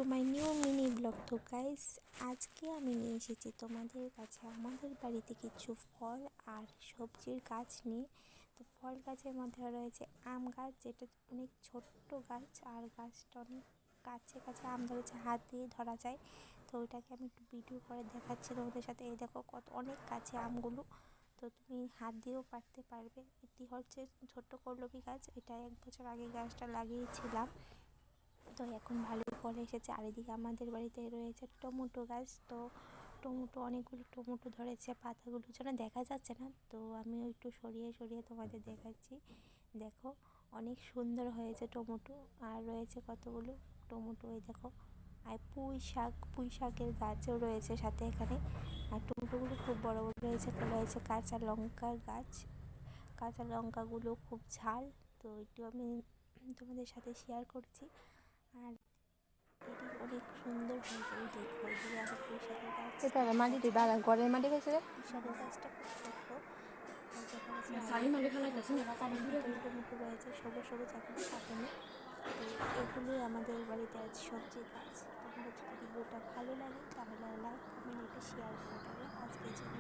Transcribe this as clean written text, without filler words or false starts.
To my new mini blog. তো guys, আজকে আমি নিয়ে এসেছি তোমাদের কাছে আমাদের বাড়িতে কিছু ফল আর সবজির গাছ নিয়ে। তো ফল গাছের মধ্যে রয়েছে আম গাছ, যেটা অনেক ছোট্ট গাছ, আর গাছটা অনেক কাছে কাছে আম ধরেছে, হাত দিয়ে ধরা যায়। তো ওইটাকে আমি একটু ভিডিও করে দেখাচ্ছি তোমাদের সাথে। এই দেখো কত অনেক কাছে আমগুলো, তো তুমি হাত দিয়েও পারতে পারবে। এটি হচ্ছে ছোট্ট কলমি গাছ, এটা 1 বছর আগে গাছটা লাগিয়েছিলাম, তো এখন ভালো ফল এসেছে। আর এদিকে আমাদের বাড়িতে রয়েছে টমেটো গাছ, তো টমেটো অনেকগুলো টমেটো ধরেছে, পাতাগুলো যেন দেখা যাচ্ছে না, তো আমি একটু সরিয়ে সরিয়ে তোমাদের দেখাচ্ছি। দেখো অনেক সুন্দর হয়েছে টমেটো, আর রয়েছে কতগুলো টমেটো, এই দেখো। আর পুঁই শাকের গাছও রয়েছে সাথে এখানে। আর টমেটোগুলো খুব বড় বড় রয়েছে। রয়েছে কাঁচা লঙ্কার গাছ, কাঁচা লঙ্কাগুলো খুব ঝাল, তো একটু আমি তোমাদের সাথে শেয়ার করছি। আর এটি অনেক সুন্দর হয়েছে। ওই দেখো ওইদিকে আরো পুঁইশাকের গাছ এটা দেখা মাটিতে যাচ্ছে। বাড়া ঘরের মাটি খাইছে রে পুঁইশাকের গাছটা খুব ছোট্ট দেখা যাচ্ছে। আর সালি মালি ফেলাইতাছি না তাড়াতাড়ি ঘুরে ভিতরে টমেটো রয়েছে সবুজ সবুজ, এখনো পাকেনি। তো এগুলোই আমাদের বাড়িতে আছে সবজির গাছ। তোমাদের যদি ভিডিওটা ভালো লাগে তাহলে লাইক কমেন্ট এটা শেয়ার করে দেবে। আজকের জন্য